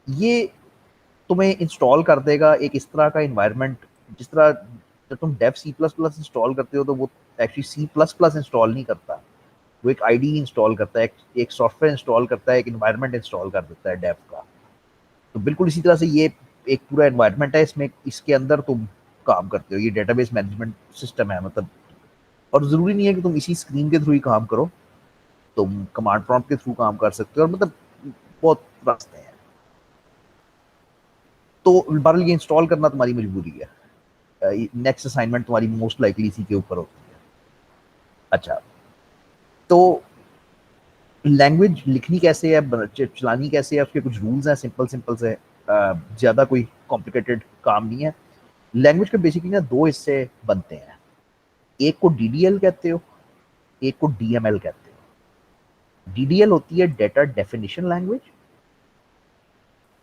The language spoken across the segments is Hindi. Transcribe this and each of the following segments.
ये तुम्हें इंस्टॉल कर देगा एक इस तरह का इन्वायरमेंट, जिस तरह जब तुम Dev C plus plus install करते हो तो वो actually C plus plus install नहीं करता, वो एक आईडी इंस्टॉल करता है, एक सॉफ्टवेयर इंस्टॉल करता है, एक इन्वायरमेंट इंस्टॉल कर देता है डेव का। तो बिल्कुल इसी तरह से ये एक पूरा एनवायरनमेंट है, इसमें इसके अंदर तुम काम करते हो, ये डेटाबेस मैनेजमेंट सिस्टम है मतलब। और जरूरी नहीं है कि तुम इसी स्क्रीन के थ्रू ही काम करो, तुम कमांड प्रॉम्प्ट के थ्रू काम कर सकते हो, और मतलब बहुत रास्ते हैं। तो बहरहाल ये इंस्टॉल करना तुम्हारी मजबूरी है, नेक्स्ट असाइनमेंट तुम्हारी मोस्ट लाइकली इसी के ऊपर होती है। अच्छा, तो लैंग्वेज लिखनी कैसे है, चलानी कैसे है, उसके कुछ रूल्स हैं, सिंपल सिंपल से, ज़्यादा कोई कॉम्प्लिकेटेड काम नहीं है। लैंग्वेज के बेसिकली ना दो हिस्से बनते हैं, एक को डीडीएल कहते हो, एक को डीएमएल कहते हो। डीडीएल होती है डेटा डेफिनेशन लैंग्वेज,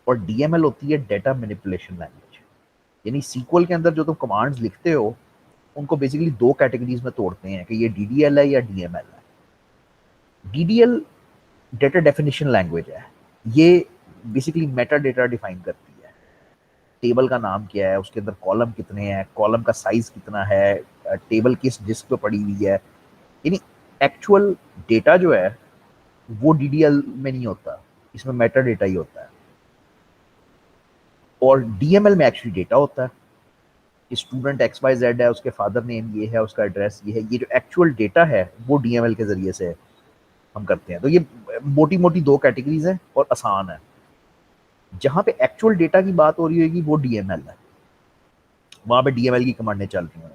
और डीएमएल होती है डेटा मैनिपुलेशन लैंग्वेज। यानी सीक्वल के अंदर जो तुम कमांड्स लिखते हो उनको बेसिकली दो कैटेगरीज में तोड़ते हैं कि ये डीडीएल है या डीएमएल है। डीडीएल डेटा डेफिनेशन लैंग्वेज है, ये बेसिकली मेटा डेटा डिफाइन करती है, टेबल का नाम क्या है, उसके अंदर कॉलम कितने हैं, कॉलम का साइज कितना है, टेबल किस डिस्क पे पड़ी हुई है। यानी एक्चुअल डेटा जो है वो डीडीएल में नहीं होता, इसमें मेटा डेटा ही होता है। और डीएमएल में एक्चुअली डेटा होता है कि स्टूडेंट एक्स वाई जेड है, उसके फादर नेम ये है, उसका एड्रेस ये है, ये जो एक्चुअल डेटा है वो डीएमएल के जरिए से हम करते हैं। तो ये मोटी मोटी दो कैटेगरीज हैं और आसान है। जहां पे एक्चुअल डेटा की बात हो रही होगी वो डीएमएल है, वहां पे डीएमएल की कमांडें चल रही हैं।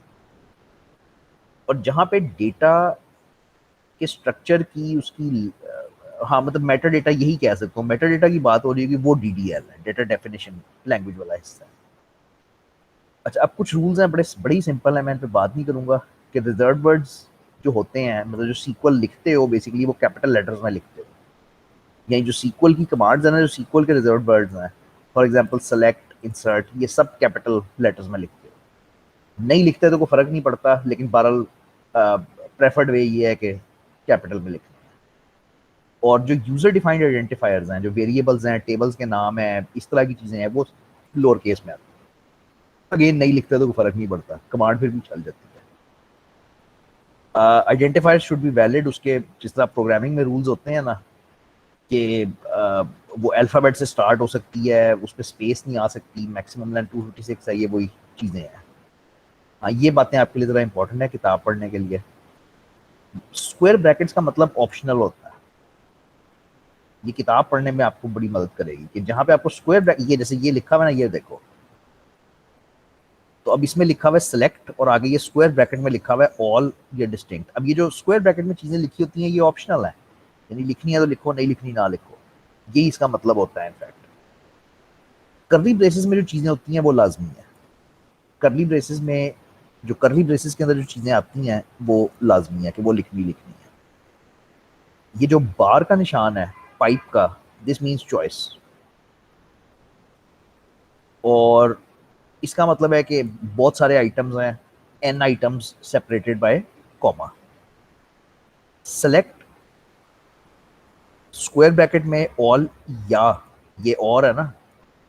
और जहां पे डेटा के स्ट्रक्चर की उसकी हाँ मतलब मेटा डेटा यही कह सकता हूँ, मेटा डेटा की बात हो रही है कि वो डीडीएल है, डेटा डेफिनेशन लैंग्वेज वाला हिस्सा है। अच्छा, अब कुछ रूल्स हैं, बड़े बड़े ही सिंपल है, मैं इन पे बात नहीं करूंगा। कि रिजर्व वर्ड्स जो होते हैं, मतलब जो सीक्वल लिखते हो बेसिकली वो कैपिटल लेटर्स में लिखते हो। यानी जो सीक्वल की कमांड्स है ना, जो सीक्वल के रिजर्व वर्ड्स हैं, फॉर एग्जांपल सेलेक्ट, इंसर्ट, ये सब कैपिटल लेटर्स में लिखते हो। नहीं लिखते तो कोई फर्क नहीं पड़ता, लेकिन बहरहाल प्रेफर्ड वे ये है कि कैपिटल में लिखना। और जो यूजर डिफाइंड आइडेंटिफायर्स हैं, जो वेरिएबल्स हैं, टेबल्स के नाम हैं, इस तरह की चीजें हैं, वो लोअर केस में आती हैं। अगेन नहीं लिखते तो कोई फर्क नहीं पड़ता, कमांड फिर भी चल जाती है। आइडेंटिफायर शुड बी वैलिड, उसके जिस तरह प्रोग्रामिंग में रूल्स होते हैं ना कि वो अल्फाबेट से स्टार्ट हो सकती है, उस पर स्पेस नहीं आ सकती, मैक्सिमम लेंथ 256 है, ये वही चीज़ें हैं। हाँ, ये बातें आपके लिए ज़रा इंपॉर्टेंट है किताब पढ़ने के लिए। स्क्वायर ब्रैकेट्स का मतलब ऑप्शनल होता है, ये किताब पढ़ने में आपको बड़ी मदद करेगी कि जहाँ पे आपको स्क्वायर ब्रैकेट, ये जैसे ये लिखा हुआ है ना, ये देखो, तो अब इसमें लिखा हुआ है सेलेक्ट और आगे ये स्क्वायर ब्रैकेट में लिखा हुआ है ऑल या डिस्टिंक्ट। अब ये जो स्क्वायर ब्रैकेट में चीज़ें लिखी होती हैं ये ऑप्शनल है, यानी लिखनी है तो लिखो, नहीं लिखनी ना लिखो, यही इसका मतलब होता है इनफैक्ट। कर्ली ब्रेसेस में जो चीज़ें होती हैं वो लाजमी है, कर्ली ब्रेसेस में जो कर्ली ब्रेसेस के अंदर जो चीज़ें आती हैं वो लाजमी है कि वो लिखनी लिखनी है। ये जो बार का निशान है पाइप का, दिस मीन्स चॉइस, और इसका मतलब है कि बहुत सारे आइटम्स हैं, n items separated by comma. Select square bracket में ऑल, या ये और है ना,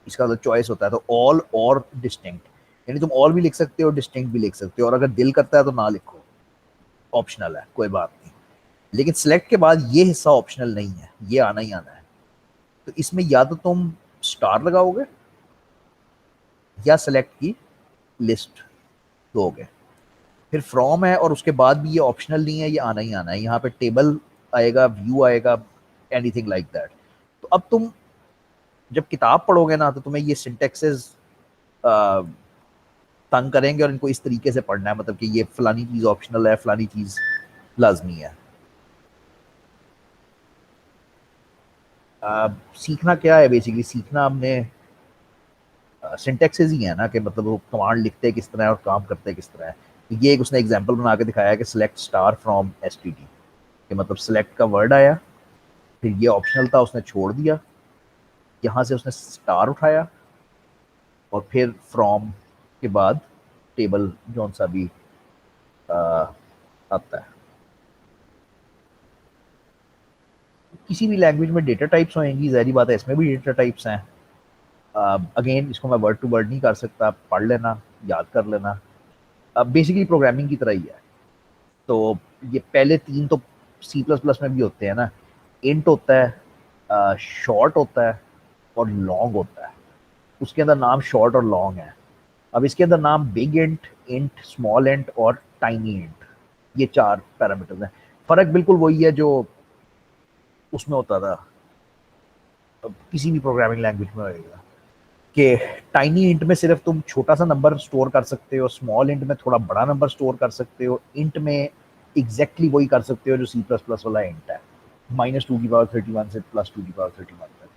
इसका मतलब चॉइस होता है, तो ऑल और डिस्टिंक्ट, यानी तुम ऑल भी लिख सकते हो, डिस्टिंक्ट भी लिख सकते हो, और अगर दिल करता है तो ना लिखो, ऑप्शनल है, कोई बात नहीं। लेकिन सिलेक्ट के बाद ये हिस्सा ऑप्शनल नहीं है, ये आना ही आना है। तो इसमें या तो तुम स्टार लगाओगे या सिलेक्ट की लिस्ट दोगे। फिर फ्रॉम है और उसके बाद भी ये ऑप्शनल नहीं है, ये आना ही आना है, यहाँ पे टेबल आएगा, व्यू आएगा, एनीथिंग लाइक दैट। तो अब तुम जब किताब पढ़ोगे ना तो तुम्हें ये सिंटेक्सेस तंग करेंगे, और इनको इस तरीके से पढ़ना है, मतलब कि ये फलानी चीज ऑप्शनल है, फलानी चीज लाजमी है। सीखना क्या है बेसिकली, सीखना हमने सिंटेक्सेस ही है ना, कि मतलब वो कमांड लिखते किस तरह है और काम करते किस तरह है। तो ये एक उसने एग्जांपल बना के दिखाया है कि सिलेक्ट स्टार फ्रॉम एसटीडी, कि मतलब सिलेक्ट का वर्ड आया, फिर ये ऑप्शनल था उसने छोड़ दिया, यहाँ से उसने स्टार उठाया, और फिर फ्रॉम के बाद टेबल जौन सा भी आता है। किसी भी लैंग्वेज में डेटा टाइप्स होंगी, जहरी बात है इसमें भी डेटा टाइप्स हैं। अगेन इसको मैं वर्ड टू वर्ड नहीं कर सकता, पढ़ लेना, याद कर लेना। बेसिकली प्रोग्रामिंग की तरह ही है। तो ये पहले तीन तो सी प्लस प्लस में भी होते हैं ना, इंट होता है, शॉर्ट होता है और लॉन्ग होता है। उसके अंदर नाम शॉर्ट और लॉन्ग है। अब इसके अंदर नाम big int, int, small int और टाइनी इंट, ये चार पैरामीटर्स हैं। फर्क बिल्कुल वही है जो उसमें होता था, किसी भी प्रोग्रामिंग लैंग्वेज में होगा, कि टाइनी इंट में सिर्फ तुम छोटा सा नंबर स्टोर कर सकते हो, स्मॉल इंट में थोड़ा बड़ा नंबर स्टोर कर सकते हो, इंट में एग्जैक्टली वही कर सकते हो जो सी प्लस प्लस वाला इंट है, -2 की पावर 31 से +2 की पावर 31 तक।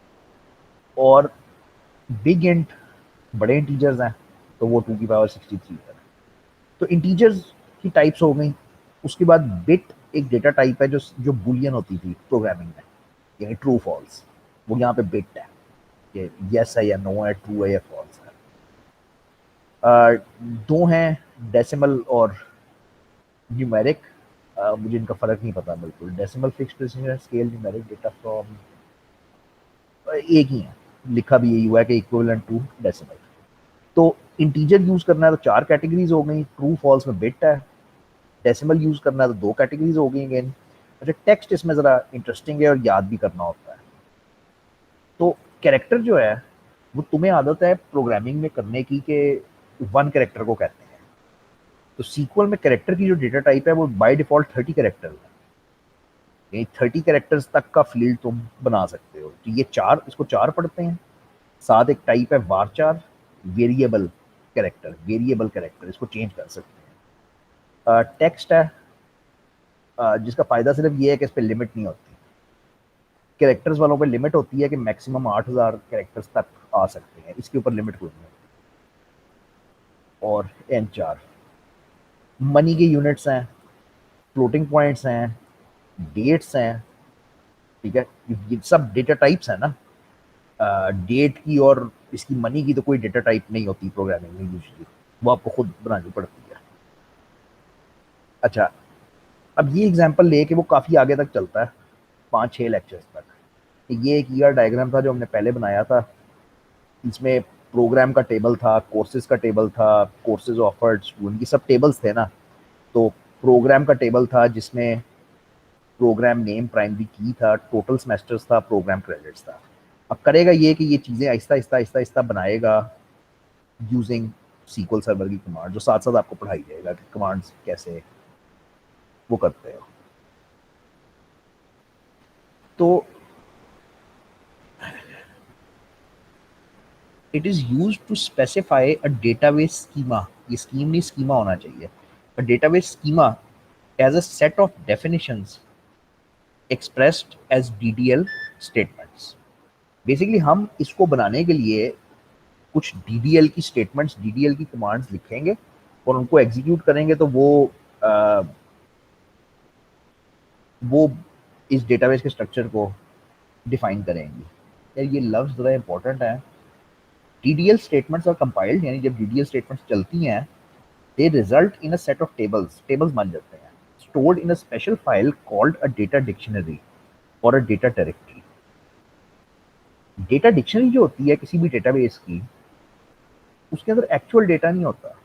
और बिग इंट बड़े इंटीजर्स हैं, तो वो 2 की पावर 63 तक। तो इंटीजर्स की टाइप्स हो गई। उसके बाद बिट एक डेटा टाइप है जो जो बुलियन होती थी प्रोग्रामिंग में, यानी ट्रू फॉल्स, वो यहाँ पे बिट है, कि यस है या नो है, ट्रू है या फॉल्स है। दो हैं, डेसिमल और न्यूमेरिक। मुझे इनका फर्क नहीं पता बिल्कुल। Decimal fix precision scale, numeric data from, एक ही है, लिखा भी यही हुआ है कि इक्विवेलेंट टू डेसिमल। तो इंटीजर यूज करना है तो चार कैटेगरीज हो गई, ट्रू फॉल्स में बिट है। डेसिमल यूज करना है तो दो कैटेगरीज हो गई अगेन। अच्छा, टेक्स्ट इसमें जरा इंटरेस्टिंग है और याद भी करना होता है। तो कैरेक्टर जो है वो तुम्हें आदत है प्रोग्रामिंग में करने की, के वन कैरेक्टर को कहते हैं। तो सीक्वल में कैरेक्टर की जो डेटा टाइप है वो बाय डिफॉल्ट 30 कैरेक्टर है, यानी 30 कैरेक्टर्स तक का फील्ड तुम बना सकते हो। तो ये चार, इसको चार पढ़ते हैं। साथ एक टाइप है वारचार, वेरिएबल कैरेक्टर, वेरिएबल कैरेक्टर इसको चेंज कर सकते हैं। टेक्स्ट है, जिसका फायदा सिर्फ ये है कि इस पर लिमिट नहीं होती। कैरेक्टर्स वालों पे लिमिट होती है कि मैक्सिमम 8000 कैरेक्टर्स तक आ सकते हैं, इसके ऊपर लिमिट कोई नहीं होती। और एन चार मनी के यूनिट्स हैं, फ्लोटिंग पॉइंट्स हैं, डेट्स हैं। ठीक है, ये सब डेटा टाइप्स है ना। डेट की और इसकी मनी की तो कोई डेटा टाइप नहीं होती प्रोग्रामिंग में यूजली, वो आपको खुद बनानी पड़ती है। अच्छा, अब ये एग्जांपल ले कि वो काफ़ी आगे तक चलता है, 5-6 लेक्चर्स तक। ये एक ईआर डायग्राम था जो हमने पहले बनाया था। इसमें प्रोग्राम का टेबल था, कोर्सेज का टेबल था, कोर्सेज ऑफर्ड, स्टूडेंट की सब टेबल्स थे ना। तो प्रोग्राम का टेबल था जिसमें प्रोग्राम नेम प्राइमरी की था, टोटल सेमेस्टर्स था, प्रोग्राम क्रेडिट्स था। अब करेगा ये कि ये चीज़ें आहिस्ता आहिस्ता आहिस्ता आहिस्ता बनाएगा यूजिंग सीक्वल सर्वर की कमांड, जो साथ साथ आपको पढ़ाई जाएगा कि कमांड्स कैसे वो करते हो। तो it is use to specify a database schema, ये स्कीम नहीं स्कीमा होना चाहिए, a database schema as a set of definitions expressed as DDL statements. Basically हम इसको बनाने के लिए कुछ डीडीएल की स्टेटमेंट्स, डीडीएल की कमांड्स लिखेंगे और उनको एग्जीक्यूट करेंगे, तो आ, वो इस डेटाबेस के स्ट्रक्चर को डिफाइन करेंगी। यार ये लफ्ज़ ज़रा इंपॉर्टेंट है। डीडीएल स्टेटमेंट्स आर कंपाइल्ड, यानी जब डीडीएल स्टेटमेंट्स चलती हैं, they result in a set of tables, tables बन जाते हैं, stored in a special file called a data dictionary और a data directory. Data dictionary जो होती है किसी भी डेटाबेस की, उसके अंदर एक्चुअल डेटा नहीं होता,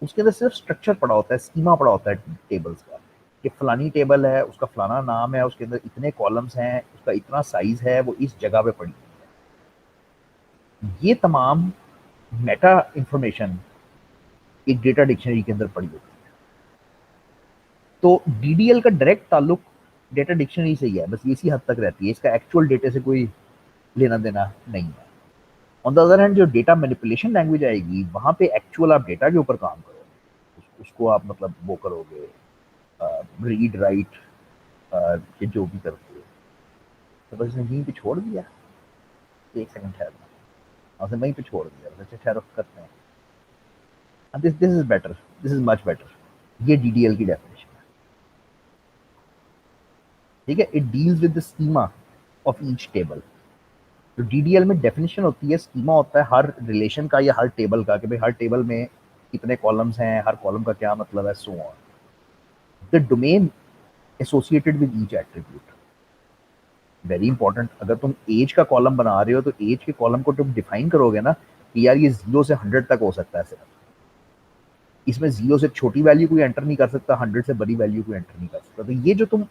उसके अंदर सिर्फ स्ट्रक्चर पड़ा होता है, स्कीमा पड़ा होता है टेबल्स का, कि फलानी टेबल है, उसका फलाना नाम है, उसके अंदर इतने कॉलम्स हैं, उसका इतना साइज है, वो इस जगह पे पड़ी है। ये तमाम मेटा इंफॉर्मेशन एक डेटा डिक्शनरी के अंदर पड़ी होती है। तो डीडीएल का डायरेक्ट ताल्लुक डेटा डिक्शनरी से ही है, बस इसी हद तक रहती है, इसका एक्चुअल डेटा से कोई लेना देना नहीं है। ऑन द अदर हैंड जो डेटा मैनिपुलेशन लैंग्वेज आएगी, वहां पे एक्चुअल आप डेटा के ऊपर काम करोगे, उसको आप मतलब वो करोगे, रीड राइट, ये जो भी करते हो। तो बस इसने यहीं पे छोड़ दिया, एक सेकंड ठहरना, और वहीं पे छोड़ दिया। अच्छा ठहरो, करते हैं। This this is better, this is much better. ये डीडीएल की डेफिनेशन है। ठीक है, it deals with the schema of each table. तो डीडीएल में डेफिनेशन होती है, स्कीमा होता है हर रिलेशन का या हर टेबल का, कि भाई हर टेबल में कितने कॉलम्स हैं, हर कॉलम का क्या मतलब है, so on. The domain associated with each attribute. Very important. अगर तुम एज का कॉलम बना रहे हो तो एज के कॉलम को तुम डिफाइन करोगे ना कि यार ये 0 से 100 तक हो सकता है सिर्फ, इसमें 0 से छोटी वैल्यू कोई एंटर नहीं कर सकता, 100 से बड़ी वैल्यू कोई एंटर नहीं कर सकता। तो ये जो तुम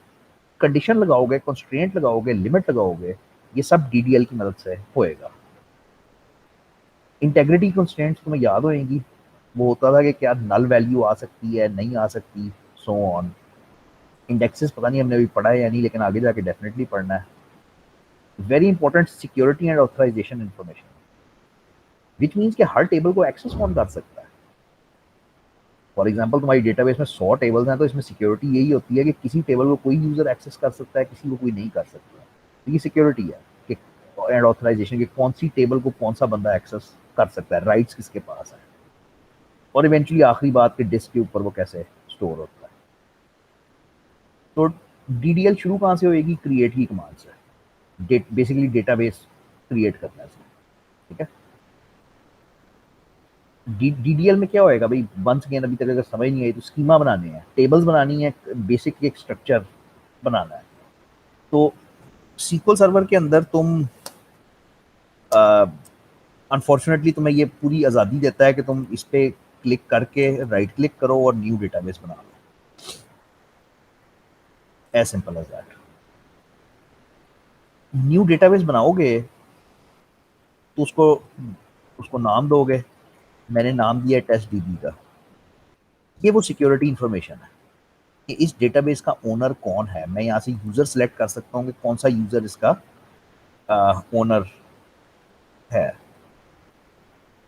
कंडीशन लगाओगे, कंस्ट्रेंट लगाओगे, लिमिट लगाओगे, ये सब डीडीएल की मदद से होएगा। इंटेग्रिटी कंस्ट्रेंट्स तुम्हें याद होएंगी, वो होता था कि क्या नल वैल्यू आ सकती है, नहीं आ सकती, सो ऑन। इंडेक्सेस पता नहीं हमने अभी पढ़ा है या नहीं, लेकिन आगे जाके डेफिनेटली पढ़ना है। Very important, security and authorization information, which means कि हर टेबल को एक्सेस कौन कर सकता है। फॉर एग्जाम्पल तुम्हारी डेटाबेस में 100 टेबल्स हैं, तो इसमें सिक्योरिटी यही होती है कि किसी टेबल को कोई यूजर एक्सेस कर सकता है, किसी को कोई नहीं कर सकता। तो ये सिक्योरिटी है कि एंड ऑथराइजेशन कि कौन सी टेबल को कौन सा बंदा एक्सेस कर सकता है, राइट्स किसके पास है, और इवेंचुअली आखिरी बात कि डिस्क के ऊपर वो कैसे स्टोर होता है। तो डीडीएल शुरू कहाँ से होएगी? क्रिएट की कमांड से, बेसिकली डेटाबेस क्रिएट करना है। ठीक है, डीडीएल में क्या होएगा भाई, वंस अगेन अभी तक अगर समझ नहीं आई तो स्कीमा बनाने हैं, टेबल्स बनानी है, बेसिक एक स्ट्रक्चर बनाना है। तो सीक्वल सर्वर के अंदर तुम अनफॉर्चुनेटली तुम्हें ये पूरी आज़ादी देता है कि तुम इस पे क्लिक करके राइट क्लिक करो और न्यू डेटाबेस बना लो, as simple as that. New database बनाओगे तो उसको उसको नाम दोगे, मैंने नाम दिया टेस्ट डीबी का। ये वो सिक्योरिटी इंफॉर्मेशन है कि इस डेटाबेस का ओनर कौन है। मैं यहाँ से यूजर सेलेक्ट कर सकता हूँ कि कौन सा यूजर इसका ओनर है,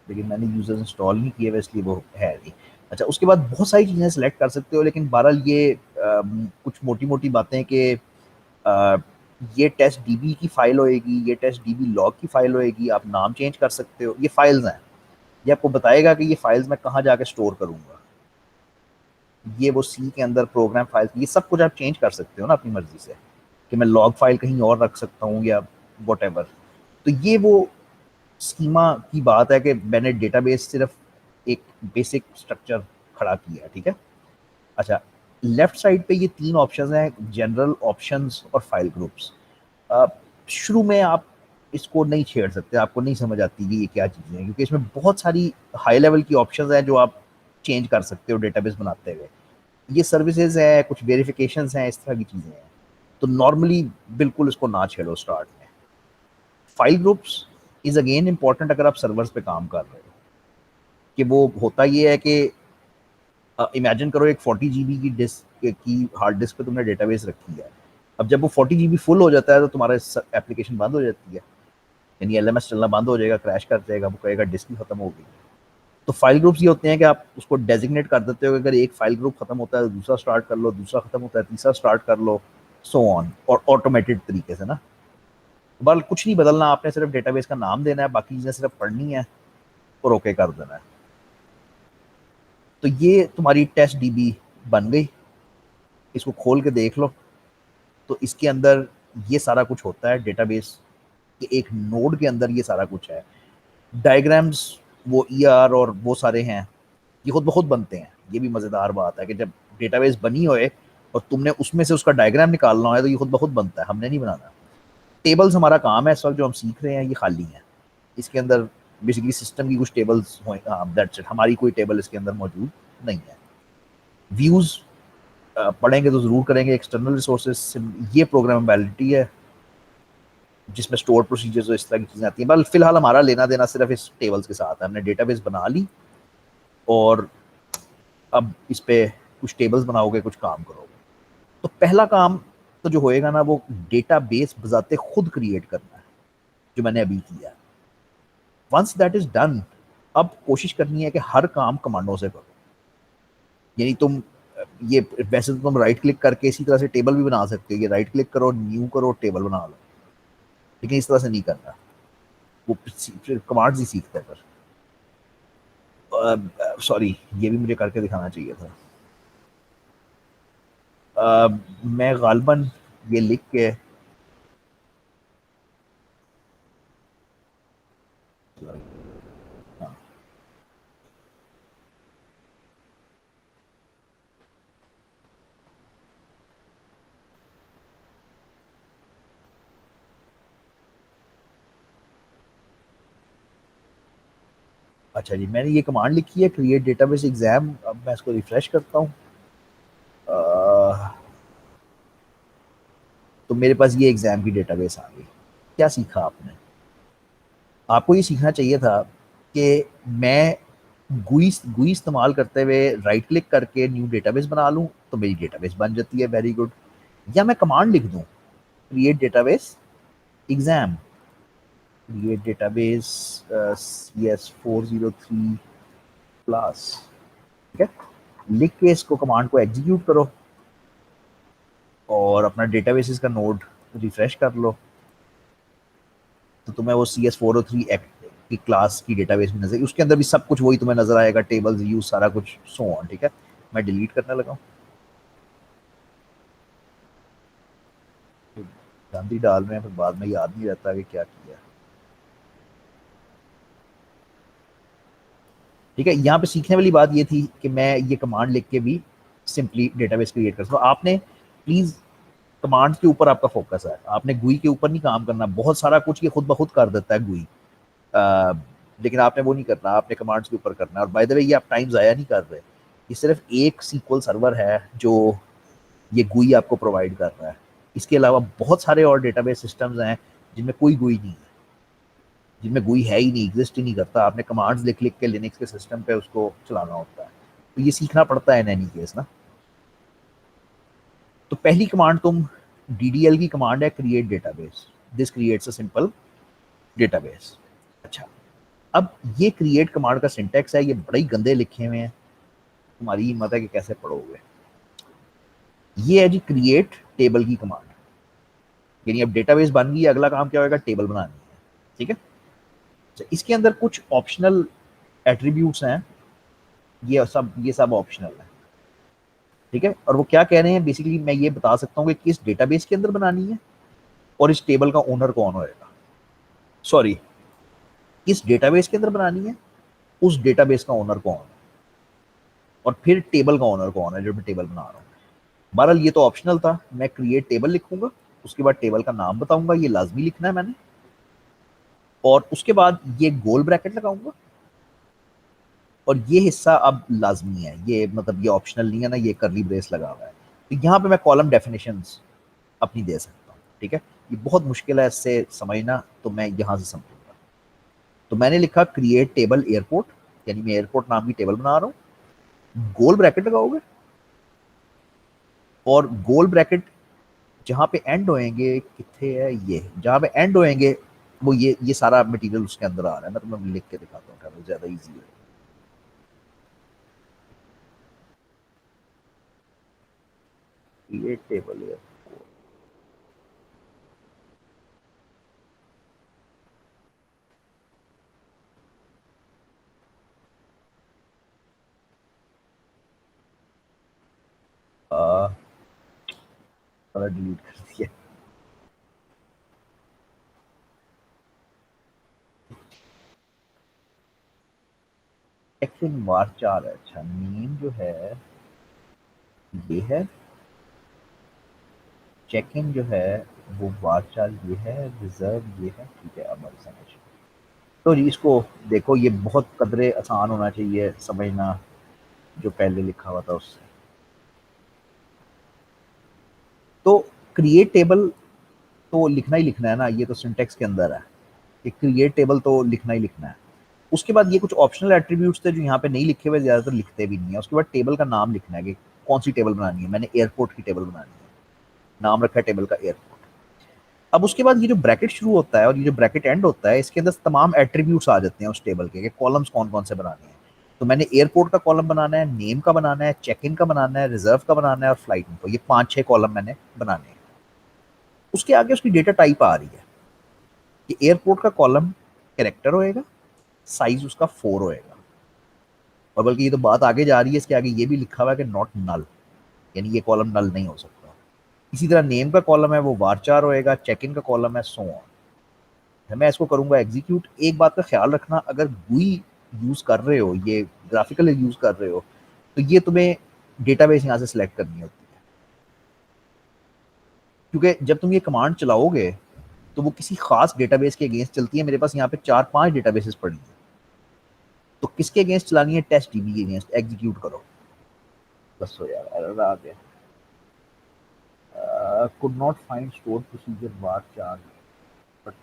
लेकिन मैंने यूजर्स इंस्टॉल नहीं किए हुए इसलिए वो है नहीं। अच्छा, उसके बाद बहुत सारी चीज़ें सेलेक्ट कर सकते हो, लेकिन बहरहाल ये कुछ मोटी मोटी बातें कि अ, ये टेस्ट डीबी की फाइल होएगी, ये टेस्ट डीबी लॉग की फाइल होएगी, आप नाम चेंज कर सकते हो, ये फाइल्स हैं। ये आपको बताएगा कि ये फाइल्स मैं कहाँ जाके स्टोर करूँगा। ये वो सी के अंदर प्रोग्राम फाइल्स, ये सब कुछ आप चेंज कर सकते हो ना अपनी मर्जी से, कि मैं लॉग फाइल कहीं और रख सकता हूँ या वट। तो ये वो स्कीमा की बात है कि मैंने डेटाबेस सिर्फ एक बेसिक स्ट्रक्चर खड़ा किया है। ठीक है। अच्छा, लेफ्ट साइड पे ये तीन ऑप्शंस हैं, जनरल, ऑप्शंस और फाइल ग्रुप्स। शुरू में आप इसको नहीं छेड़ सकते, आपको नहीं समझ आती कि ये क्या चीज़ें हैं, क्योंकि इसमें बहुत सारी हाई लेवल की ऑप्शंस हैं जो आप चेंज कर सकते हो डेटाबेस बनाते हुए। ये सर्विसेज है, कुछ वेरिफिकेशन हैं, इस तरह की चीज़ें हैं। तो नॉर्मली बिल्कुल इसको ना छेड़ो स्टार्ट में। File groups is again important अगर आप सर्वर्स पे काम कर रहे हो, कि वो होता ये है कि इमेजिन करो एक 40 GB की डिस्क की हार्ड डिस्क पे तुमने डेटाबेस रखी है। अब जब वो 40 GB फुल हो जाता है तो तुम्हारा एप्लीकेशन बंद हो जाती है, यानी एलएमएस चलना बंद हो जाएगा, क्रैश कर जाएगा, वो कहेगा डिस्क ही खत्म हो गई। तो फाइल ग्रुप्स ये होते हैं कि आप उसको डेजिग्नेट कर देते हो कि अगर एक फाइल ग्रुप खत्म होता है तो दूसरा स्टार्ट कर लो, दूसरा खत्म होता है तीसरा स्टार्ट कर लो, सो ऑन, और ऑटोमेटेड तरीके से ना। बल कुछ नहीं बदलना, आपने सिर्फ डेटाबेस का नाम देना है, बाकी चीजें सिर्फ पढ़नी है और ओके कर देना है। तो ये तुम्हारी टेस्ट डीबी बन गई, इसको खोल के देख लो। तो इसके अंदर ये सारा कुछ होता है, डेटाबेस के एक नोड के अंदर ये सारा कुछ है। डायग्राम्स, वो ईआर और वो सारे हैं, ये खुद ब खुद बनते हैं। ये भी मज़ेदार बात है कि जब डेटाबेस बनी होए और तुमने उसमें से उसका डायग्राम निकालना है तो ये खुद ब खुद बनता है, हमने नहीं बनाना। टेबल्स हमारा काम है, इस वक्त जो हम सीख रहे हैं ये खाली है, इसके अंदर बेसिकली सिस्टम की कुछ टेबल्स हो, दैट्स इट, हमारी कोई टेबल इसके अंदर मौजूद नहीं है। व्यूज पढ़ेंगे तो जरूर करेंगे, एक्सटर्नल रिसोर्सेज, ये प्रोग्रामेबिलिटी है जिसमें स्टोर प्रोसीजर्स और इस तरह की चीजें आती हैं। बल फिलहाल हमारा लेना देना सिर्फ इस टेबल्स के साथ है, हमने डेटाबेस बना ली और अब इस पे कुछ टेबल्स बनाओगे, कुछ काम करोगे। तो पहला काम तो जो होएगा ना, वो डेटाबेस बजाते खुद क्रिएट करना है, जो मैंने अभी किया। वंस दैट इज डन, अब कोशिश करनी है कि हर काम कमांडों से करो। यानी तुम ये वैसे तो तुम राइट क्लिक करके इसी तरह से टेबल भी बना सकते हो, ये राइट क्लिक करो, न्यू करो, टेबल बना लो, लेकिन इस तरह से नहीं करना, वो फिर कमांड्स ही सीखते हैं फिर। सॉरी, ये भी मुझे करके दिखाना चाहिए था। मैं गालबन ये लिख के, हाँ, अच्छा जी, मैंने ये कमांड लिखी है क्रिएट डेटाबेस एग्जाम। अब मैं इसको रिफ्रेश करता हूँ। तो मेरे पास ये एग्जाम की डेटाबेस आ गई। क्या सीखा आपने? आपको ये सीखना चाहिए था कि मैं GUI GUI इस्तेमाल करते हुए राइट क्लिक करके न्यू डेटाबेस बना लूँ तो मेरी डेटाबेस बन जाती है, वेरी गुड। या मैं कमांड लिख दूँ create database exam, create database CS403 plus, ठीक है। लिख के इसको कमांड को एग्जीक्यूट करो और अपना डेटाबेसेस का नोड रिफ्रेश कर लो, तो तुम्हें वो CS403 की क्लास की डेटाबेस भी नजर, उसके अंदर भी सब कुछ वही तुम्हें नजर आएगा, टेबल्स यूज सारा कुछ सो ऑन, ठीक है। मैं डिलीट करने लगा हूँ। गांधी डाल में फिर बाद में याद नहीं रहता कि क्या किया। ठीक है, यहाँ पे सीखने वाली बात ये थी कि मैं ये कमांड लिख के भी सिंपली डेटाबेस क्रिएट कर सकता हूँ। आपने प्लीज कमांड्स के ऊपर आपका फोकस है, आपने GUI के ऊपर नहीं काम करना। बहुत सारा कुछ ये खुद ब खुद कर देता है GUI, लेकिन आपने वो नहीं करना, आपने कमांड्स के ऊपर करना है। और बाय द वे ये आप टाइम ज़ाया नहीं कर रहे, ये सिर्फ एक SQL सर्वर है जो ये GUI आपको प्रोवाइड कर रहा है। इसके अलावा बहुत सारे और डेटाबेस सिस्टम्स हैं जिनमें कोई GUI नहीं है, जिनमें GUI है ही नहीं, एग्जिस्ट ही नहीं करता। आपने कमांड्स लिख लिख के लिनक्स के सिस्टम पे उसको चलाना होता है, तो ये सीखना पड़ता है इन एनी केस ना। तो पहली कमांड तुम DDL की कमांड है create database, this creates a simple database. अच्छा, अब ये क्रिएट कमांड का सिंटेक्स है, ये बड़े ही गंदे लिखे हुए हैं, तुम्हारी हिम्मत है कि कैसे पढ़ोगे। ये है जी क्रिएट टेबल की कमांड, यानी अब डेटाबेस बन गई, अगला काम क्या होगा, टेबल बनानी है, ठीक है। तो इसके अंदर कुछ ऑप्शनल एट्रीब्यूट्स हैं, ये सब ऑप्शनल है, ठीक है। और वो क्या कह रहे हैं, बेसिकली मैं ये बता सकता हूँ कि किस डेटाबेस के अंदर बनानी है और इस टेबल का ओनर कौन होएगा, सॉरी, किस डेटाबेस के अंदर बनानी है, उस डेटाबेस का ओनर कौन है, और फिर टेबल का ओनर कौन है जो मैं टेबल बना रहा हूँ। बहरहाल ये तो ऑप्शनल था, मैं क्रिएट टेबल लिखूंगा, उसके बाद टेबल का नाम बताऊंगा, ये लाजमी लिखना है मैंने, और उसके बाद ये गोल ब्रैकेट लगाऊंगा। और ये हिस्सा अब लाजमी है, ये मतलब ये ऑप्शनल नहीं है ना, ये करली ब्रेस लगा हुआ है। तो यहाँ पे मैं कॉलम डेफिनेशंस अपनी दे सकता हूँ, ठीक है। ये बहुत मुश्किल है इससे समझना, तो मैं यहाँ से समझूंगा। तो मैंने लिखा क्रिएट टेबल एयरपोर्ट, यानी मैं एयरपोर्ट नाम की टेबल बना रहा हूँ। गोल ब्रैकेट लगाओगे, और गोल ब्रैकेट जहाँ पे एंड होएंगे, कितने है ये, जहाँ पे एंड होएंगे वो ये सारा मटेरियल उसके अंदर आ रहा है। मैं तुम्हें लिख के दिखाता हूँ, ज्यादा इजी है। क्रिएट टेबल है, डिलीट कर दिया। एक्शन मार 4 है। अच्छा, नेम जो है ये है, चेक इन जो है वो वार 4 ये है, रिजर्व ये है, ठीक है। अब समझ, तो जी इसको देखो, ये बहुत कदरे आसान होना चाहिए समझना जो पहले लिखा हुआ था उससे। तो क्रिएट टेबल तो लिखना ही लिखना है ना, ये तो सिंटेक्स के अंदर है कि क्रिएट टेबल तो लिखना ही लिखना है। उसके बाद ये कुछ ऑप्शनल एट्रीब्यूट्स थे जो यहाँ पे नहीं लिखे हुए, ज्यादातर लिखते भी नहीं है। उसके बाद टेबल का नाम लिखना है कि कौन सी टेबल बनानी है। मैंने एयरपोर्ट की टेबल बनानी है, नाम रखा है टेबल का एयरपोर्ट। अब उसके बाद ये जो ब्रैकेट शुरू होता है और ये जो ब्रैकेट एंड होता है, इसके अंदर तमाम एट्रीब्यूट्स आ जाते हैं उस टेबल के, कॉलम्स कौन कौन से बनाने हैं। तो मैंने एयरपोर्ट का कॉलम बनाना है, नेम का बनाना है, चेक इन का बनाना है, रिजर्व का बनाना है और फ्लाइट इनको, ये 5-6 कॉलम मैंने बनाने हैं। उसके आगे उसकी डेटा टाइप आ रही है कि एयरपोर्ट का कॉलम कैरेक्टर होएगा, साइज उसका 4 होएगा। और बल्कि ये तो बात आगे जा रही है, इसके आगे ये भी लिखा हुआ है कि नॉट नल, यानी ये कॉलम नल नहीं हो सकता। इसी तरह नेम का कॉलम है वो var होएगा, चेक इन का कॉलम है सो ऑन। मैं इसको करूंगा एग्जीक्यूट। एक बात का ख्याल रखना, अगर GUI यूज कर रहे हो, ये ग्राफिकल यूज कर रहे हो, तो ये तुम्हें डेटाबेस यहाँ से सिलेक्ट करनी होती है, क्योंकि जब तुम ये कमांड चलाओगे तो वो किसी खास डेटाबेस के अगेंस्ट चलती है। मेरे पास यहाँ पे 4-5 डेटाबेसेस पड़ी हैं, तो किसके अगेंस्ट चलानी है? टेस्ट डीबी के अगेंस्ट। एग्जीक्यूट करो। बस हो यार, एरर आ गया। could not find stored procedure var char but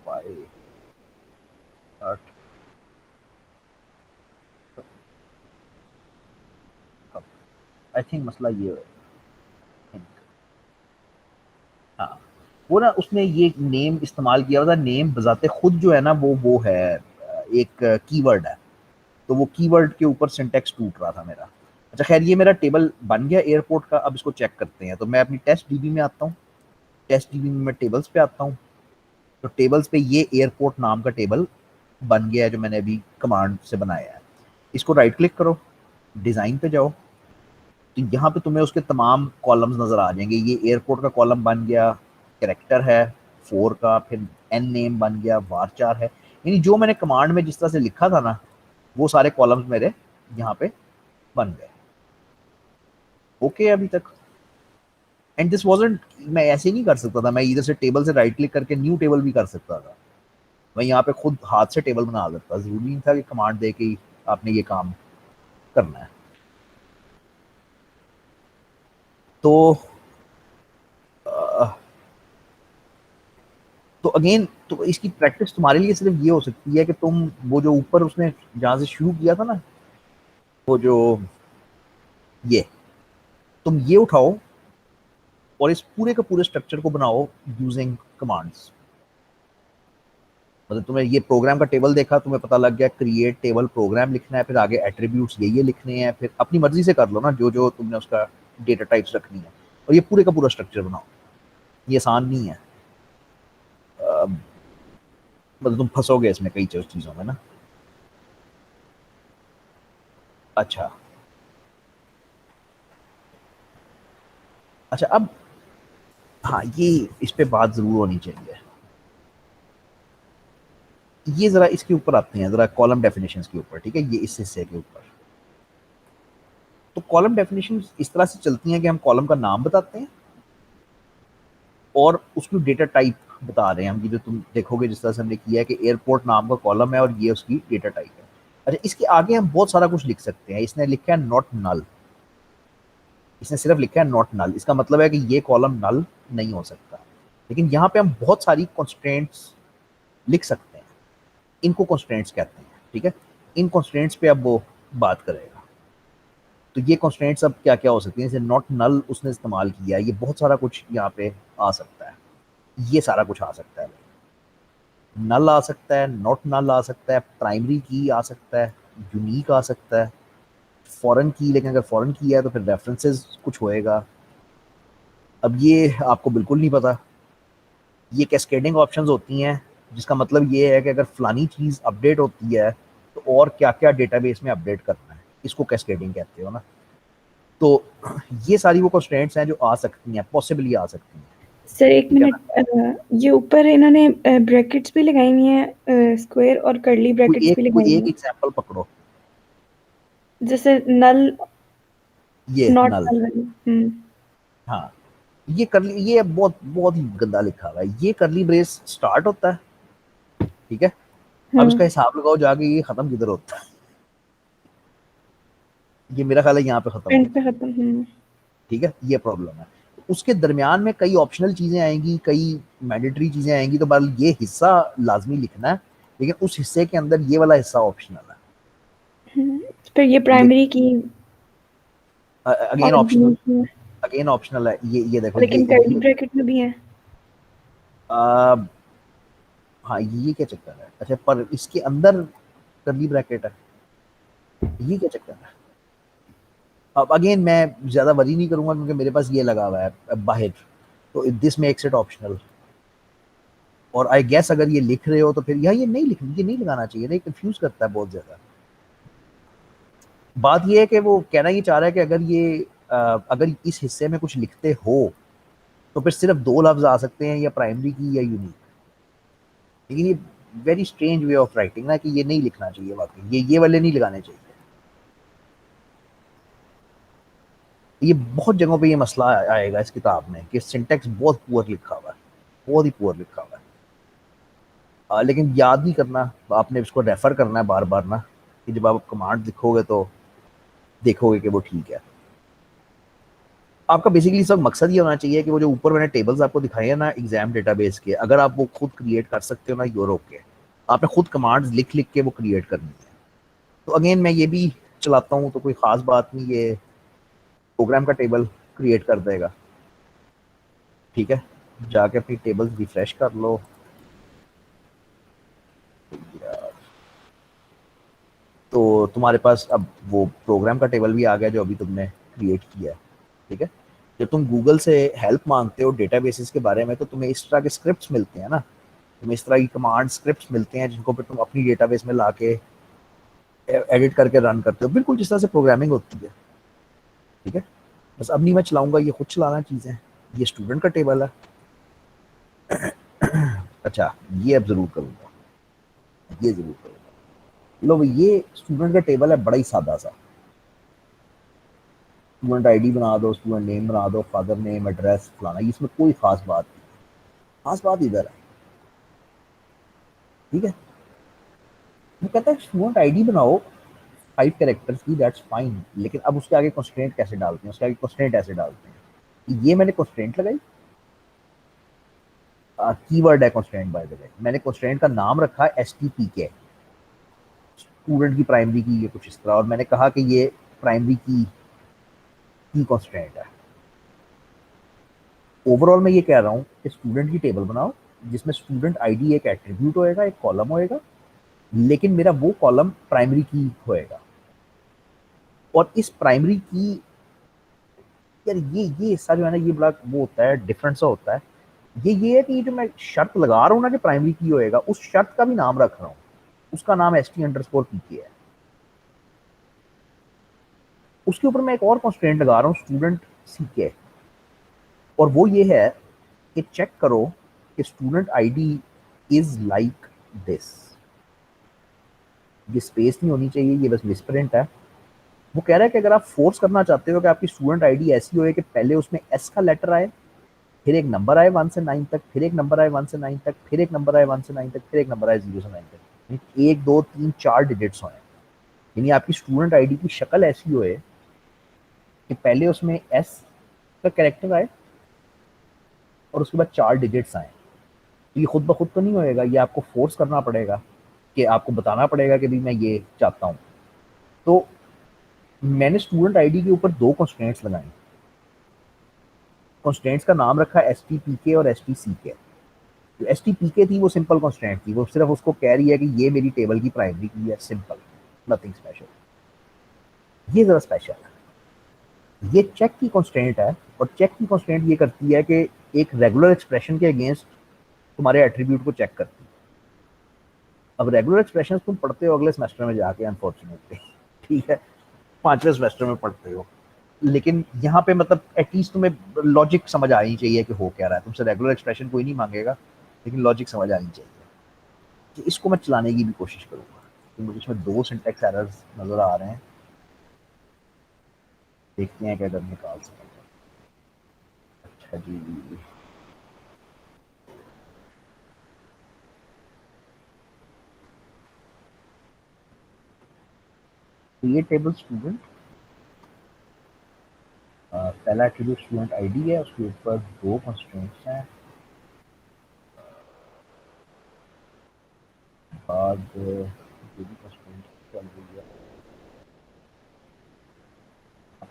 why not? I think मसला ये है। हाँ, वो ना उसने ये नेम इस्तेमाल किया हुआ था। नेम बजाते खुद जो है ना वो है एक कीवर्ड है, तो वो कीवर्ड के ऊपर सिंटेक्स टूट रहा था मेरा। अच्छा खैर, ये मेरा टेबल बन गया एयरपोर्ट का। अब इसको चेक करते हैं। तो मैं अपनी टेस्ट डीबी में आता हूँ। टेस्ट डीबी में मैं टेबल्स पे आता हूँ। तो टेबल्स पे ये एयरपोर्ट नाम का टेबल बन गया है जो मैंने अभी कमांड से बनाया है। इसको राइट क्लिक करो, डिज़ाइन पे जाओ, तो यहाँ पे तुम्हें उसके तमाम कॉलम्स नज़र आ जाएंगे। ये एयरपोर्ट का कॉलम बन गया, कैरेक्टर है 4 का, फिर एन नेम बन गया, वारचार है। यानी जो मैंने कमांड में जिस तरह से लिखा था ना, वो सारे कॉलम्स मेरे यहाँ पे बन गए। ओके अभी तक। एंड दिस वाजंट, मैं ऐसे नहीं कर सकता था। मैं इधर से टेबल से राइट क्लिक करके न्यू टेबल भी कर सकता था। मैं यहाँ पे खुद हाथ से टेबल बना सकता। जरूरी नहीं था कि कमांड दे के ही आपने ये काम करना है। तो तो अगेन, तो इसकी प्रैक्टिस तुम्हारे लिए सिर्फ ये हो सकती है कि तुम वो जो ऊपर उसने जहाँ से शुरू किया था ना, वो जो ये, तुम ये उठाओ और इस पूरे का पूरे स्ट्रक्चर को बनाओ यूजिंग कमांड्स। मतलब तुम्हें ये प्रोग्राम का टेबल देखा, तुम्हें पता लग गया क्रिएट टेबल प्रोग्राम लिखना है, फिर आगे एट्रीब्यूट्स ये लिखने हैं, फिर अपनी मर्जी से कर लो ना जो जो तुमने उसका डेटा टाइप्स रखनी है, और ये पूरे का पूरा स्ट्रक्चर बनाओ। ये आसान नहीं है। मतलब तुम फंसोगे इसमें कई चीज़ों में ना। अच्छा अच्छा, अब हाँ, ये इस पे बात ज़रूर होनी चाहिए। ये ज़रा इसके ऊपर आते हैं, ज़रा कॉलम डेफिनेशंस के ऊपर, ठीक है, ये इस हिस्से के ऊपर। तो कॉलम डेफिनेशंस इस तरह से चलती हैं कि हम कॉलम का नाम बताते हैं और उसकी डेटा टाइप बता रहे हैं हम। ये जो तुम देखोगे जिस तरह से हमने किया है कि एयरपोर्ट नाम का कॉलम है और ये उसकी डेटा टाइप है। अच्छा, इसके आगे हम बहुत सारा कुछ लिख सकते हैं। इसने लिखा है नॉट नल। इसने सिर्फ लिखा है नॉट नल। इसका मतलब है कि ये कॉलम नल नहीं हो सकता। लेकिन यहाँ पे हम बहुत सारी कॉन्स्ट्रेंट्स लिख सकते हैं। इनको कॉन्स्ट्रेंट्स कहते हैं, ठीक है। इन कॉन्स्ट्रेंट्स पे अब वो बात करेगा। तो ये कॉन्स्ट्रेंट्स अब क्या क्या हो सकती हैं? जैसे नॉट नल उसने इस्तेमाल किया है, ये बहुत सारा कुछ यहाँ पे आ सकता है। ये सारा कुछ आ सकता है। नल आ सकता है, नॉट नल आ सकता है, प्राइमरी की आ सकता है, यूनिक आ सकता है, फॉरेन की। लेकिन अगर फॉरेन की है तो फिर रेफरेंसेस कुछ होएगा। अब ये आपको बिल्कुल नहीं पता। ये कैस्केडिंग ऑप्शंस होती हैं, जिसका मतलब ये है कि अगर फलानी चीज़ अपडेट होती है तो और क्या क्या डेटाबेस में अपडेट करना है, इसको कैस्केडिंग कहते हो ना। तो ये सारी वो कंस्ट्रेंट्स हैं जो आ सकती हैं, पॉसिबली आ सकती हैं। सर एक ठीक है मिनट, ये ऊपर इन्होंने ब्रैकेट्स भी लगाई हुई हैं, स्क्वायर और कर्ली ब्रैकेट्स भी लगाई कोई हुई एक हैं, एग्जांपल पकड़ो। जैसे नल, ये नॉट नल, नल वाली। हाँ, ये करली, ये बहुत बहुत ही गंदा लिखा हुआ है। ये करली ब्रेस स्टार्ट होता है, ठीक है। अब इसका हिसाब लगाओ जाके ये खत्म किधर होता है। ये मेरा ख्याल है यहाँ पे खत्म एंड होता पे है, खत्म। ठीक है। ये प्रॉब्लम है। उसके दरमियान में कई ऑप्शनल चीजें आएंगी, कई मैंडेटरी चीजें आएंगी। तो बल ये हिस्सा लाजमी लिखना है, लेकिन उस हिस्से के अंदर ये वाला हिस्सा ऑप्शनल है। फिर ये प्राइमरी की अगेन और ऑप्शनल, यूनिक में, अगेन ऑप्शनल है। ये देखो, लेकिन कर्ली ब्रैकेट में भी है। आ, हाँ, ये क्या चक्कर है? अच्छा, पर इसके अंदर कर्ली ब्रैकेट है, ये क्या चक्कर है? अब अगेन मैं ज्यादा वरी नहीं करूंगा क्योंकि मेरे पास ये लगा हुआ है बाहर। तो दिस मेक्स इट ऑप्शनल। और आई गेस अगर ये लिख रहे हो तो फिर यहाँ ये नहीं लगाना चाहिए ना। कंफ्यूज करता है बहुत ज्यादा। बात ये है कि वो कहना ये चाह रहा है कि अगर इस हिस्से में कुछ लिखते हो तो फिर सिर्फ 2 लफ्ज आ सकते हैं, या प्राइमरी की या यूनिक। लेकिन ये very strange way of writing ना, कि ये नहीं लिखना चाहिए वाकई। ये वाले नहीं लगाने चाहिए। ये बहुत जगहों पे ये मसला आएगा इस किताब में कि सिंटेक्स बहुत पुअर लिखा हुआ है, बहुत ही पुअर लिखा हुआ है। लेकिन याद नहीं करना, आपने इसको रेफर करना है बार बार ना। कि जब आप कमांड लिखोगे तो देखोगे कि वो ठीक है। आपका बेसिकली सब मकसद ये होना चाहिए कि वो जो ऊपर मैंने टेबल्स आपको दिखाए हैं ना एग्जाम डेटाबेस के, अगर आप वो खुद क्रिएट कर सकते हो ना, यूर ओके। आपने खुद कमांड्स लिख लिख के वो क्रिएट करनी है। तो अगेन मैं ये भी चलाता हूँ तो कोई खास बात नहीं, ये प्रोग्राम का टेबल क्रिएट कर देगा। ठीक है, जाके अपनी टेबल्स रिफ्रेश कर लो। तो तुम्हारे पास अब वो प्रोग्राम का टेबल भी आ गया जो अभी तुमने क्रिएट किया है। ठीक है, जब तुम गूगल से हेल्प मांगते हो डेटाबेसेस के बारे में तो तुम्हें इस तरह के स्क्रिप्ट्स मिलते हैं ना, तुम्हें इस तरह की कमांड स्क्रिप्ट्स मिलते हैं जिनको फिर तुम अपनी डेटाबेस में लाके एडिट करके रन करते हो, बिल्कुल जिस तरह से प्रोग्रामिंग होती है। ठीक है, बस अब नहीं मैं चलाऊंगा, ये खुद चलाना चीज़ें। ये स्टूडेंट का टेबल है। अच्छा, ये अब जरूर करूंगा, ये जरूर करूंगा। लो भाई, ये स्टूडेंट का टेबल है, बड़ा ही सादा सा। स्टूडेंट आईडी बना दो, स्टूडेंट नेम बना दो, फादर नेम, एड्रेस, फलाना, इसमें कोई खास बात नहीं। खास बात इधर है। ठीक है, वो कहता है स्टूडेंट आईडी बनाओ 5 कैरेक्टर्स की, दैट्स फाइन, लेकिन अब उसके आगे कंस्ट्रेंट कैसे डालते हैं, उसके आगे कंस्ट्रेंट ऐसे डालते हैं। ये मैंने कंस्ट्रेंट लगाई, कीवर्ड है कंस्ट्रेंट बाय द वे। मैंने कंस्ट्रेंट का नाम रखा एस टी पी के, स्टूडेंट की प्राइमरी की, ये कुछ इस तरह, और मैंने कहा कि ये प्राइमरी की कंस्ट्रेंट है। ओवरऑल मैं ये कह रहा हूँ कि स्टूडेंट की टेबल बनाओ जिसमें स्टूडेंट आईडी एक एट्रीब्यूट होएगा, एक कॉलम होएगा, लेकिन मेरा वो कॉलम प्राइमरी की होएगा। और इस प्राइमरी की, यार ये हिस्सा जो है ना, ये बड़ा वो होता है, डिफरेंट सा होता है। ये है कि जो मैं शर्त लगा रहा हूँ ना कि प्राइमरी की होएगा, उस शर्त का भी नाम रख रहा हूँ, उसका नाम S T under score P के है। उसके ऊपर मैं एक और कॉन्स्टेंट लगा रहा हूँ, स्टूडेंट सी के, और वो ये है कि चेक करो कि student ID is like this. ये स्पेस नहीं होनी चाहिए, ये बस मिसप्रिंट है। वो कह रहा है कि अगर आप फोर्स करना चाहते हो कि आपकी स्टूडेंट आईडी ऐसी हो कि पहले उसमें एस का लेटर आए, फिर एक नंबर आए 1 से 9 तक, फिर एक नंबर आए 1 से 9 तक, फिर एक नंबर आए 1 से 9 तक, फिर एक नंबर आए 0 से 9 तक, 1 2 3 4 डिजिट्स हों, यानी आपकी स्टूडेंट आईडी की शक्ल ऐसी हो कि पहले उसमें एस का कैरेक्टर आए और उसके बाद 4 डिजिट्स आए। तो ये खुद ब खुद तो नहीं होएगा, ये आपको फोर्स करना पड़ेगा, कि आपको बताना पड़ेगा कि भाई मैं ये चाहता हूँ। तो मैंने स्टूडेंट आईडी के ऊपर 2 कंस्ट्रेंट्स लगाई। कंस्ट्रेंट्स का नाम रखा एस टी पी के और एस टी सी के। जो एस टी पी के थी वो सिंपल कंस्ट्रेंट थी, वो सिर्फ उसको कह रही है कि ये मेरी टेबल की प्राइमरी की है, सिंपल, नथिंग स्पेशल। ये जरा स्पेशल है, ये चेक की कंस्ट्रेंट है, और चेक की कंस्ट्रेंट ये करती है कि एक रेगुलर एक्सप्रेशन के अगेंस्ट तुम्हारे एट्रीब्यूट को चेक करती है। अब रेगुलर एक्सप्रेशन तुम पढ़ते हो अगले सेमेस्टर में जाके, अनफॉर्चुनेटली। ठीक है, 5वें सेमेस्टर में पढ़ते हो, लेकिन यहाँ पे मतलब एटलीस्ट तुम्हें लॉजिक समझ आनी चाहिए कि हो क्या रहा है। तुमसे रेगुलर एक्सप्रेशन कोई नहीं मांगेगा, लेकिन लॉजिक समझ आनी चाहिए। तो इसको मैं चलाने की भी कोशिश करूंगा, तो मुझे इसमें 2 सिंटेक्स एरर्स नजर आ रहे हैं, देखते हैं क्या कर निकाल सकते हैं। अच्छा जी, क्रिएट टेबल स्टूडेंट, पहला एट्रीब्यूट स्टूडेंट आईडी है, उसके ऊपर 2 कंस्ट्रेंट्स हैं, बाद जो भी कंस्ट्रेंट चल रही है,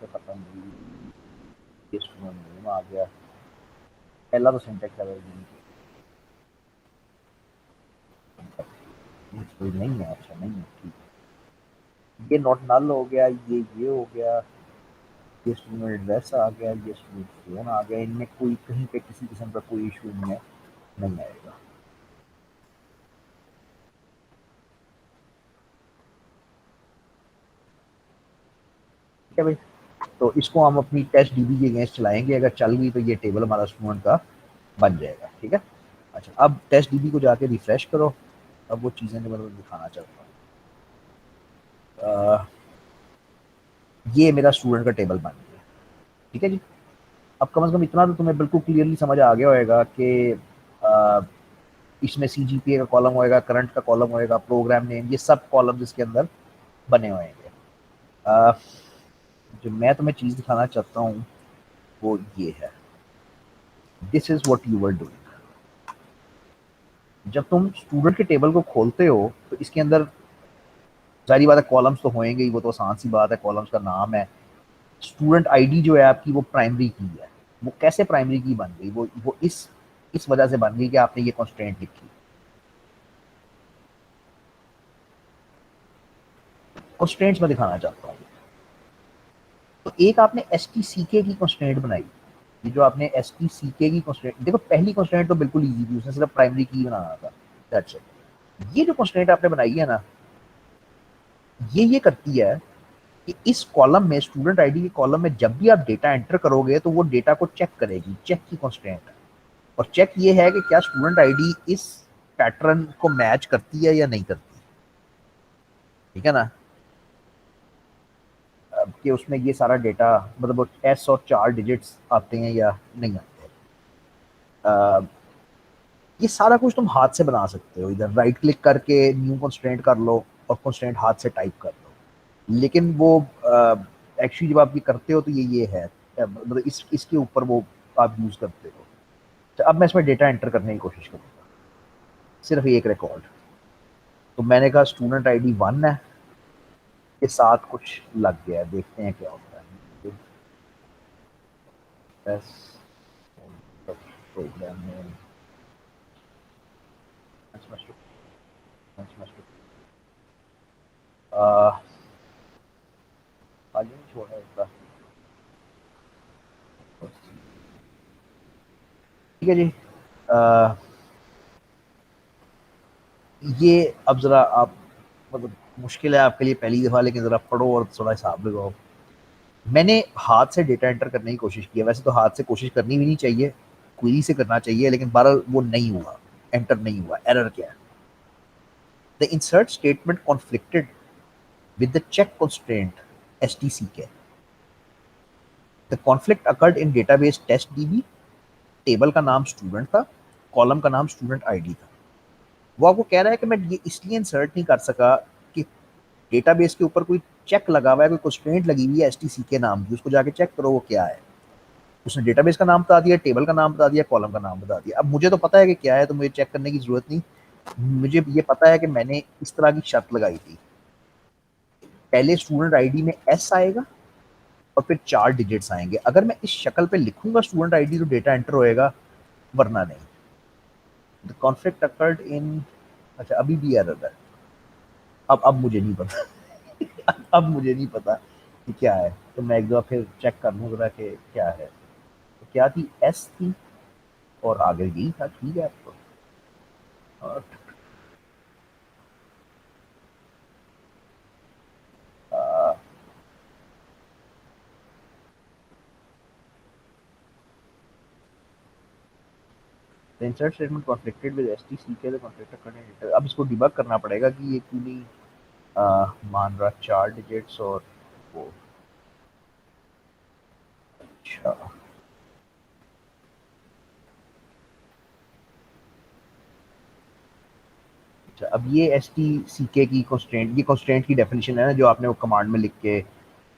पता नहीं, ये स्टूडेंट नेम आ गया, पहला तो सिंटेक्स एरर नहीं है। अच्छा नहीं है, ठीक है, ये नॉट नल हो गया, ये हो गया, ये स्टूडेंट एड्रेस आ गया, ये स्टूडेंट फोन आ गया, इनमें कोई कहीं पे किसी किस्म का कोई इशू नहीं है, नहीं आएगा। ठीक है भाई, तो इसको हम अपनी टेस्ट डीबी के अगेंस्ट चलाएंगे, अगर चल गई तो ये टेबल हमारा स्टूडेंट का बन जाएगा। ठीक है, अच्छा अब टेस्ट डीबी को जाके रिफ्रेश करो। अब वो चीज़ें जो मैं दिखाना चाहता हूँ, ये मेरा स्टूडेंट का टेबल बन गया। ठीक है जी, अब कम से कम इतना तो तुम्हें बिल्कुल क्लियरली समझ आ गया होगा कि इसमें सी जी पी ए का कॉलम होएगा, करंट का कॉलम होएगा, प्रोग्राम नेम, ये सब कॉलम इसके अंदर बने हुए हैं। अ, जो मैं तुम्हें चीज़ दिखाना चाहता हूँ वो ये है, this is what you were doing. जब तुम स्टूडेंट के टेबल को खोलते हो तो इसके अंदर जाहिर बात है कॉलम्स तो होंगे ही, वो तो आसान सी बात है, कॉलम्स का नाम है। स्टूडेंट आईडी जो है आपकी वो प्राइमरी की है। वो कैसे प्राइमरी की बन गई? वो इस वजह से बन गई कि आपने ये कंस्ट्रेंट लिखी। कंस्ट्रेंट्स में दिखाना चाहता हूँ। तो एक आपने एस टी सी के की कंस्ट्रेंट बनाई। ये जो आपने एस टी सी के की कंस्ट्रेंट, देखो पहली कंस्ट्रेंट तो बिल्कुल ईजी थी, उसने सिर्फ प्राइमरी की बनाना था, दैट्स इट। ये जो कंस्ट्रेंट आपने बनाई है ना, ये करती है कि इस कॉलम में, स्टूडेंट आईडी के कॉलम में, जब भी आप डेटा एंटर करोगे तो वो डेटा को चेक करेगी। चेक की कंस्ट्रेंट है। और चेक ये है कि क्या स्टूडेंट आईडी इस पैटर्न को मैच करती है या नहीं करती। ठीक है ना? कि उसमें ये सारा डेटा, मतलब एस और 4 डिजिट्स आते हैं या नहीं आते। अ, ये सारा कुछ तुम हाथ से बना सकते हो। इधर राइट क्लिक करके न्यू कंस्ट्रेंट कर लो और कंस्ट्रेंट हाथ से टाइप कर लो। लेकिन वो एक्चुअली जब आप ये करते हो तो ये है, मतलब इसके ऊपर वो आप यूज करते हो। तो अब मैं इसमें डेटा एंटर करने की कोशिश करूंगा, सिर्फ एक रिकॉर्ड। तो मैंने कहा स्टूडेंट आईडी 1 है, के साथ कुछ लग गया है, देखते हैं क्या होता है। बस प्रोग्राम में आगे नहीं छोड़ा इसका। ठीक है जी। आ, ये अब जरा आप, मतलब मुश्किल है आपके लिए पहली दफा, लेकिन जरा पढ़ो और थोड़ा हिसाब लगाओ। मैंने हाथ से डेटा एंटर करने की कोशिश की है। वैसे तो हाथ से कोशिश करनी भी नहीं चाहिए, क्वेरी से करना चाहिए, लेकिन बहरहाल वो नहीं हुआ, एंटर नहीं हुआ। एरर क्या है? The insert statement conflicted with the check constraint STCK। The conflict occurred in database test DB। Table का नाम स्टूडेंट था, कॉलम का नाम स्टूडेंट आईडी था। वो आपको कह रहा है कि मैं ये इसलिए इंसर्ट नहीं कर सका कि डेटाबेस के ऊपर कोई चेक लगा हुआ है, कोई कंस्ट्रेंट लगी हुई है STCK नाम की, उसको जाके चेक करो वो क्या है। उसने डेटाबेस का नाम बता दिया, टेबल का नाम बता दिया, कॉलम का नाम बता दिया। अब मुझे तो पता है कि क्या है, तो मुझे चेक करने की जरूरत नहीं। मुझे ये पता है कि मैंने इस तरह की शर्त लगाई थी, पहले स्टूडेंट आईडी में एस आएगा और फिर 4 डिजिट्स आएंगे। अगर मैं इस शक्ल पे लिखूंगा स्टूडेंट आईडी तो डेटा एंटर होएगा, वरना नहीं। द कॉन्फ्लिक्ट अकर्ड इन, अच्छा अभी भी एरर है। अब मुझे नहीं पता अब मुझे नहीं पता कि क्या है, तो मैं एक दफा फिर चेक कर लूँ जरा कि क्या है। तो क्या थी? एस थी और आगे यही था। ठीक है आपको। और insert statement conflicted with STCK, the conflict occurred. अब इसको डिबग करना पड़ेगा कि ये क्यों नहीं मान रहा 4 डिजिट्स और वो। अच्छा, अच्छा अब ये STCK की कंस्ट्रेंट, ये कंस्ट्रेंट की डेफिनेशन है ना जो आपने वो कमांड में लिख के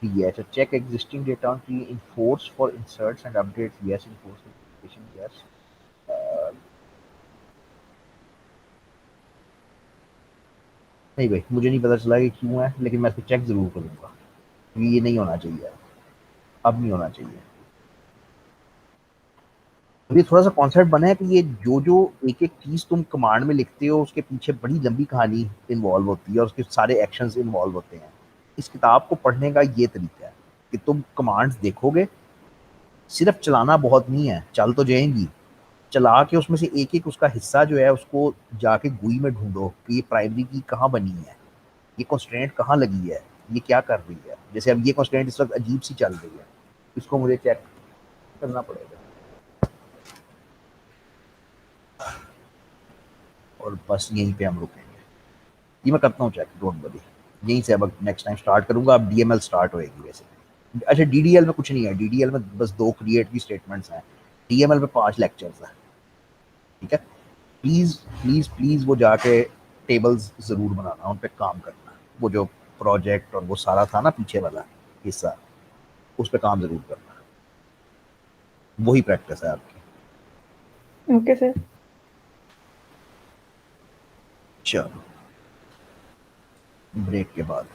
दी है। अच्छा, check existing data on tree, enforce for inserts and updates, yes, enforce yes. नहीं भाई, मुझे नहीं पता चला कि क्यों है, लेकिन मैं इसको चेक जरूर करूंगा क्योंकि ये नहीं होना चाहिए, अब नहीं होना चाहिए। तो ये थोड़ा सा कॉन्सेप्ट बना है कि ये जो जो एक एक चीज तुम कमांड में लिखते हो उसके पीछे बड़ी लंबी कहानी इन्वॉल्व होती है और उसके सारे एक्शंस इन्वॉल्व होते हैं। इस किताब को पढ़ने का ये तरीका है कि तुम कमांड्स देखोगे, सिर्फ चलाना बहुत नहीं है, चल तो जाएंगी, चला के उसमें से एक एक उसका हिस्सा जो है उसको जाके गुई में ढूंढो कि ये प्राइमरी की कहाँ बनी है, ये कंस्ट्रेंट कहाँ लगी है, ये क्या कर रही है। जैसे अब ये कंस्ट्रेंट इस वक्त अजीब सी चल रही है, इसको मुझे चेक करना पड़ेगा। और बस यहीं पे हम रुकेंगे। ये मैं करता हूँ चेक, डोंट वरी। यहीं से अब नेक्स्ट टाइम स्टार्ट करूंगा। अब DML स्टार्ट होएगी वैसे। अच्छा, DDL में कुछ नहीं है, DDL में बस 2 क्रिएट की स्टेटमेंट्स हैं। DML में 5 लेक्चर्स हैं। ठीक है, प्लीज प्लीज प्लीज वो जाके टेबल्स जरूर बनाना, उन पे काम करना। वो जो प्रोजेक्ट और वो सारा था ना पीछे वाला हिस्सा, उस पे काम जरूर करना, वही प्रैक्टिस है आपकी। Okay sir. चलो ब्रेक के बाद